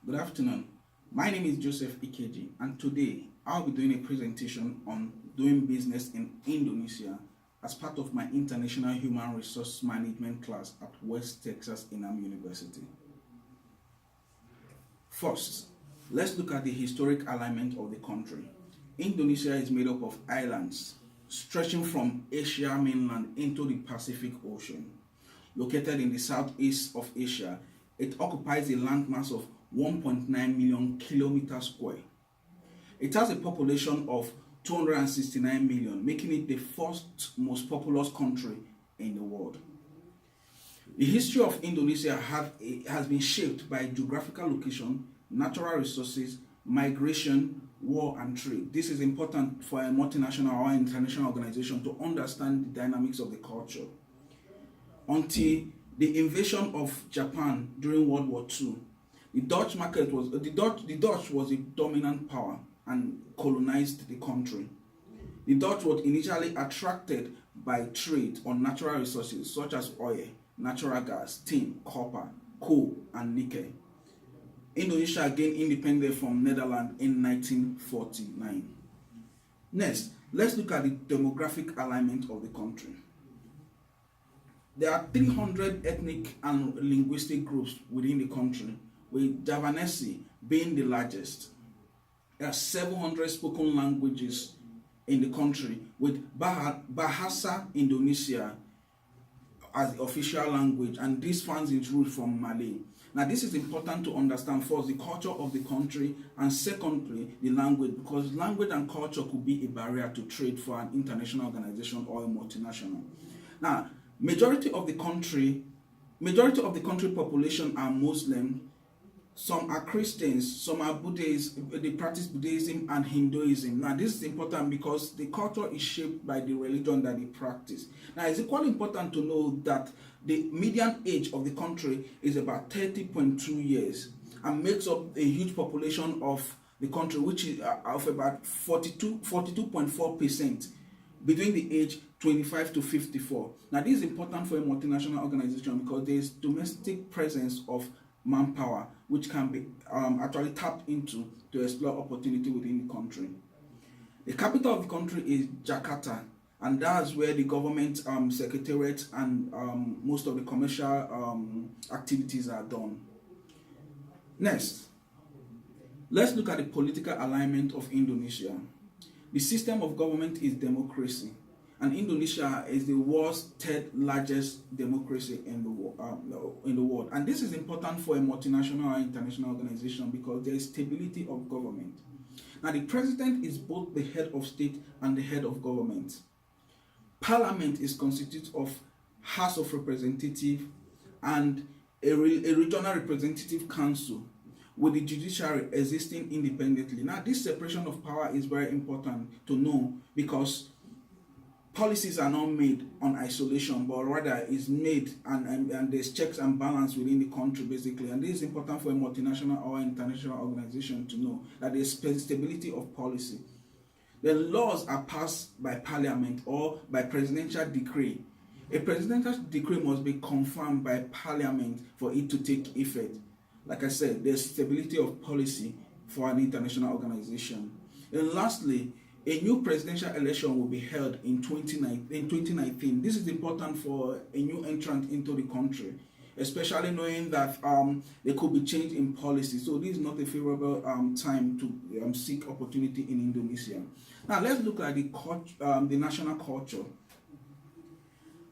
Good afternoon. My name is Joseph Ikeji, and today I'll be doing a presentation on doing business in Indonesia as part of my International Human Resource Management class at West Texas A&M University. First, let's look at the historic alignment of the country. Indonesia is made up of islands stretching from Asia mainland into the Pacific Ocean. Located in the southeast of Asia, it occupies a landmass of 1.9 million kilometers square. It has a population of 269 million, making it the first most populous country in the world. The history of Indonesia has been shaped by geographical location, natural resources, migration, war, and trade. This is important for a multinational or international organization to understand the dynamics of the culture. Until the invasion of Japan during World War II, the Dutch was a dominant power and colonized the country. The Dutch were initially attracted by trade on natural resources such as oil, natural gas, tin, copper, coal, and nickel. Indonesia gained independence from Netherlands in 1949. Next, let's look at the demographic alignment of the country. There are 300 ethnic and linguistic groups within the country, with Javanese being the largest. There are 700 spoken languages in the country, with Bahasa Indonesia as the official language, and this finds its root from Malay. Now, this is important to understand. First, the culture of the country, and secondly, the language, because language and culture could be a barrier to trade for an international organization or a multinational. Now, majority of the country population are Muslim. Some are Christians, some are Buddhists, they practice Buddhism and Hinduism. Now, this is important because the culture is shaped by the religion that they practice. Now, it's equally important to know that the median age of the country is about 30.2 years and makes up a huge population of the country, which is of about 42.4% between the age 25 to 54. Now, this is important for a multinational organization because there is domestic presence of manpower which can be actually tapped into to explore opportunity within the country. The capital of the country is Jakarta, and that's where the government secretariat and most of the commercial activities are done. Next, let's look at the political alignment of Indonesia. The system of government is democracy, and Indonesia is the world's third largest democracy in the world. And this is important for a multinational or international organization because there is stability of government. Now, the president is both the head of state and the head of government. Parliament is constituted of House of Representatives and a regional representative council, with the judiciary existing independently. Now, this separation of power is very important to know because policies are not made on isolation, but rather is made and there's checks and balance within the country basically. And this is important for a multinational or international organization to know that there's stability of policy. The laws are passed by parliament or by presidential decree. A presidential decree must be confirmed by parliament for it to take effect. Like I said, there's stability of policy for an international organization. And lastly, a new presidential election will be held in 2019. This is important for a new entrant into the country, especially knowing that there could be change in policy. So this is not a favorable time to seek opportunity in Indonesia. Now, let's look at the national culture.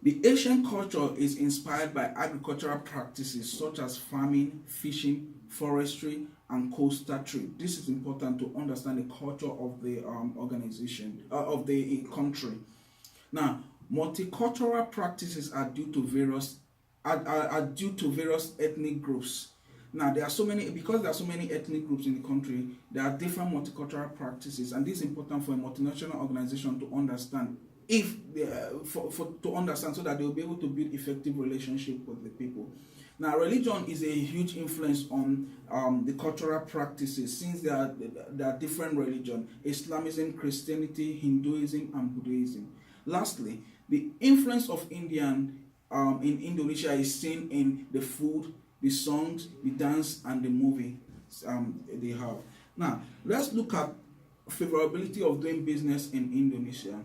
The Asian culture is inspired by agricultural practices such as farming, fishing, forestry, and coastal trade. This is important to understand the culture of the organization, of the country. Now, multicultural practices are due to various ethnic groups. Now, because there are so many ethnic groups in the country, there are different multicultural practices, and this is important for a multinational organization to understand to understand so that they will be able to build effective relationship with the people. Now, religion is a huge influence on the cultural practices, since there are different religions: Islamism, Christianity, Hinduism, and Buddhism. Lastly, the influence of Indian in Indonesia is seen in the food, the songs, the dance, and the movie. they have. Now, let's look at favorability of doing business in Indonesia.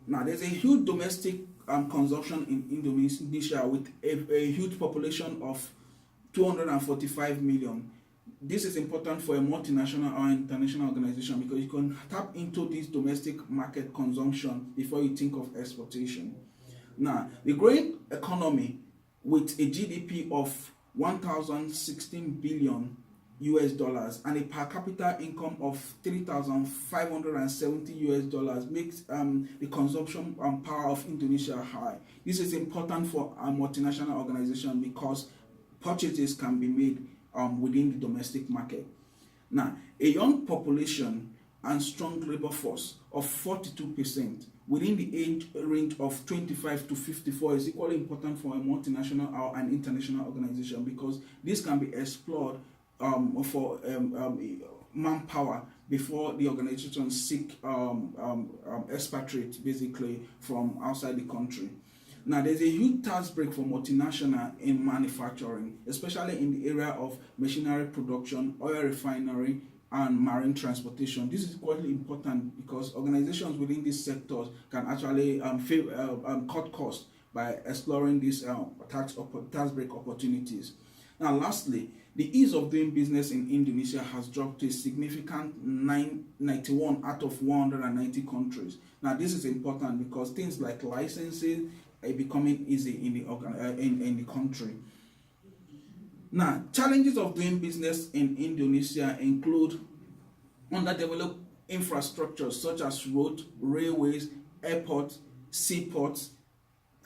Now, there's a huge domestic consumption in Indonesia with a huge population of 245 million. This is important for a multinational or international organization because you can tap into this domestic market consumption before you think of exportation. Now, the growing economy with a GDP of 1,016 billion US dollars and a per capita income of 3,570 US dollars makes the consumption power of Indonesia high. This is important for a multinational organization because purchases can be made within the domestic market. Now, a young population and strong labor force of 42% within the age range of 25 to 54 is equally important for a multinational or an international organization because this can be explored for manpower before the organization seek expatriates basically from outside the country. Now, there's a huge tax break for multinational in manufacturing, especially in the area of machinery production, oil refinery, and marine transportation. This is quite important because organizations within these sectors can actually cut costs by exploring these tax break opportunities. Now, lastly, the ease of doing business in Indonesia has dropped to a significant 91 out of 190 countries. Now, this is important because things like licensing are becoming easy in the country. Now, challenges of doing business in Indonesia include underdeveloped infrastructures such as roads, railways, airports, seaports,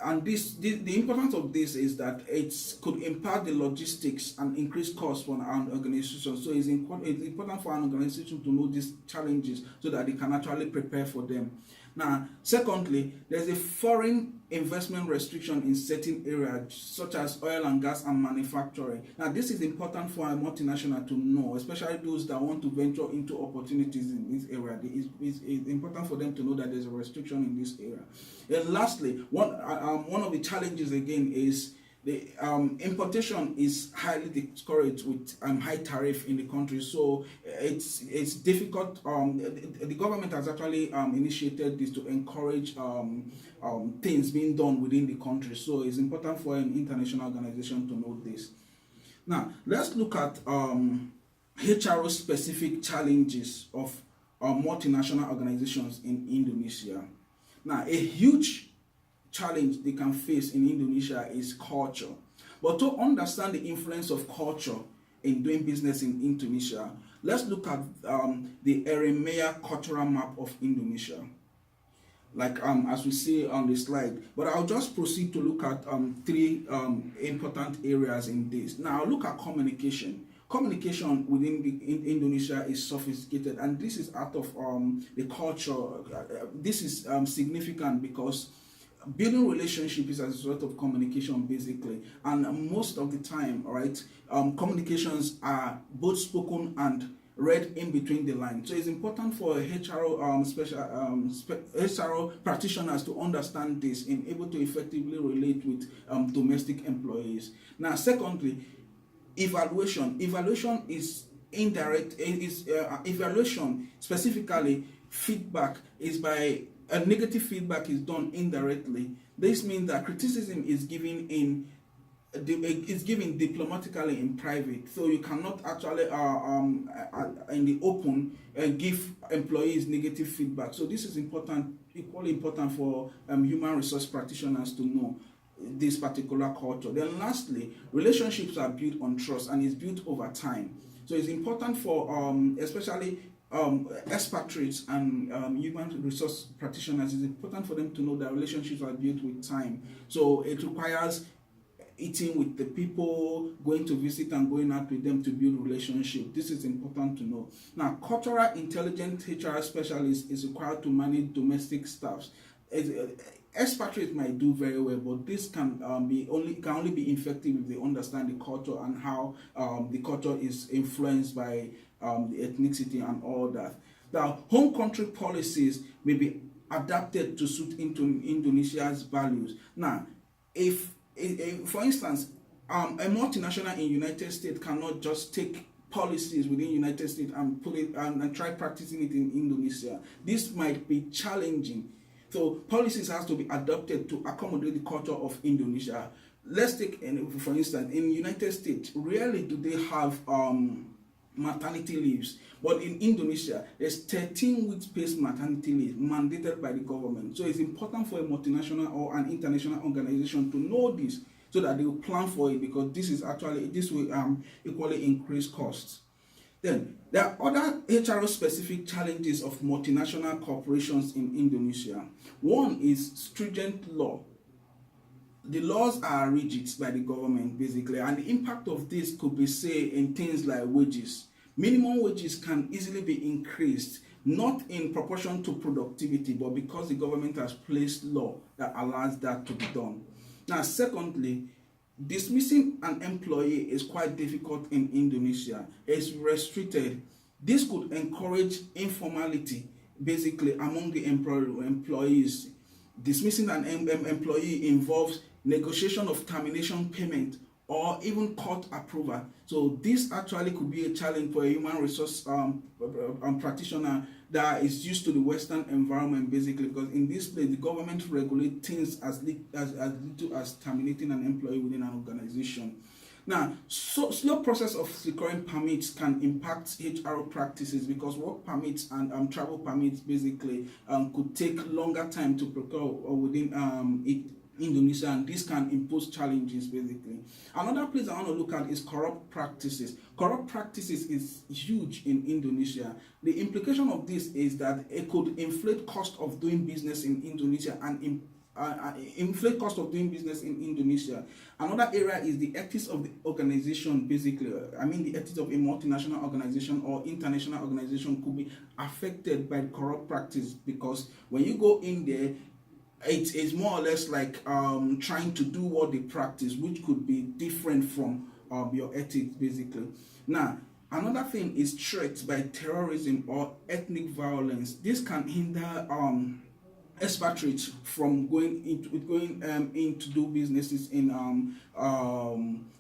and the importance of this is that it could impact the logistics and increase costs for an organization. So it's important for an organization to know these challenges so that they can actually prepare for them. Now, secondly, there's a foreign investment restriction in certain areas such as oil and gas and manufacturing. Now, this is important for a multinational to know, especially those that want to venture into opportunities in this area. It's important for them to know that there's a restriction in this area. And lastly, one of the challenges again is the importation is highly discouraged with high tariff in the country, so it's difficult. The government has actually initiated this to encourage things being done within the country, so it's important for an international organization to know this. Now, let's look at HRO specific challenges of multinational organizations in Indonesia. Now, a huge challenge they can face in Indonesia is culture. But to understand the influence of culture in doing business in Indonesia, let's look at the Eremia cultural map of Indonesia, like as we see on the slide. But I'll just proceed to look at three important areas in this. Now, I'll look at communication. Communication within Indonesia is sophisticated, and this is out of the culture. This is significant because building relationship is as a result of communication basically, and most of the time, right, communications are both spoken and read in between the lines. So it's important for HRO HRO practitioners to understand this and able to effectively relate with domestic employees. Now, secondly, evaluation is indirect. Evaluation, specifically feedback, is by a negative feedback is done indirectly. This means that criticism is given diplomatically in private, so you cannot actually in the open give employees negative feedback. So this is equally important for human resource practitioners to know this particular culture. Then lastly, relationships are built on trust and is built over time. So it's important for especially expatriates and human resource practitioners. It's important for them to know that relationships are built with time. So it requires eating with the people, going to visit and going out with them to build relationship. This is important to know. Now, cultural intelligent HR specialist is required to manage domestic staffs. Expatriates might do very well, but this can only be effective if they understand the culture and how the culture is influenced by the ethnicity and all that. Now, home country policies may be adapted to suit into Indonesia's values. Now, if for instance, a multinational in United States cannot just take policies within United States and put it and try practicing it in Indonesia. This might be challenging. So policies has to be adopted to accommodate the culture of Indonesia. Let's take, for instance, in United States, rarely do they have maternity leaves, but in Indonesia, there's 13 weeks paid maternity leave mandated by the government. So it's important for a multinational or an international organization to know this, so that they will plan for it, because this will equally increase costs. Then there are other HRO specific challenges of multinational corporations in Indonesia. One is stringent law. The laws are rigid by the government basically, and the impact of this could be, say, in things like wages. Minimum wages can easily be increased, not in proportion to productivity, but because the government has placed law that allows that to be done. Now, secondly, dismissing an employee is quite difficult in Indonesia. It's restricted. This could encourage informality basically among the employees. Dismissing an employee involves negotiation of termination payment or even court approval. So this actually could be a challenge for a human resource practitioner that is used to the Western environment basically, because in this place the government regulates things as little as terminating an employee within an organization. Now, slow process of securing permits can impact HRO practices, because work permits and travel permits basically could take longer time to procure within Indonesia, and this can impose challenges basically. Another place I want to look at is corrupt practices. Corrupt practices is huge in Indonesia. The implication of this is that it could inflate cost of doing business in Indonesia and inflate cost of doing business in Indonesia. Another area is the ethics of the organization basically. I mean, the ethics of a multinational organization or international organization could be affected by corrupt practice, because when you go in there, it is more or less like trying to do what they practice, which could be different from your ethics basically. Now, another thing is threats by terrorism or ethnic violence. This can hinder expatriates from going in to do businesses in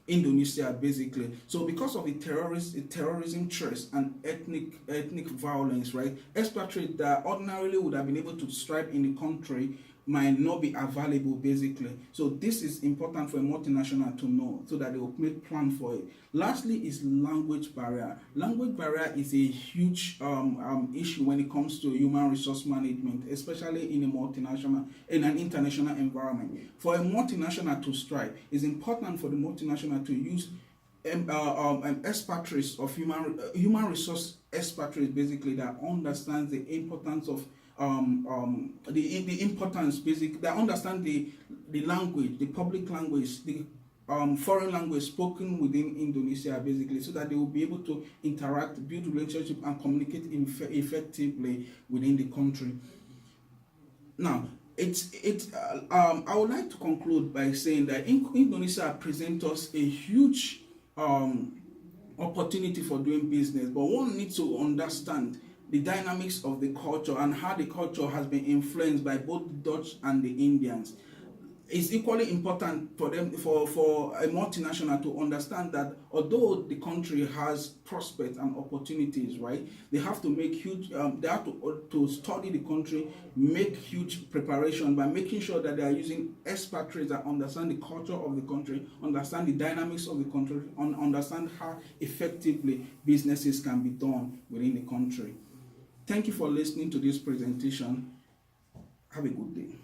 Indonesia basically. So because of the terrorism threats and ethnic violence, right, expatriates that ordinarily would have been able to thrive in the country might not be available basically. So this is important for a multinational to know, so that they will make plan for it. Lastly is language barrier. Language barrier is a huge issue when it comes to human resource management, especially in an international environment. For a multinational to strive, it's important for the multinational to use expatriates of human resource expatriates basically, that understands the importance of the importance basic, they understand the language, the public language, the foreign language spoken within Indonesia basically, so that they will be able to interact, build relationship and communicate effectively within the country. Now, I would like to conclude by saying that Indonesia presents us a huge opportunity for doing business, but one needs to understand the dynamics of the culture and how the culture has been influenced by both the Dutch and the Indians. It's equally important for them, for a multinational, to understand that although the country has prospects and opportunities, right, they have to make huge, they have to study the country, make huge preparation by making sure that they are using expatriates that understand the culture of the country, understand the dynamics of the country, and understand how effectively businesses can be done within the country. Thank you for listening to this presentation. Have a good day.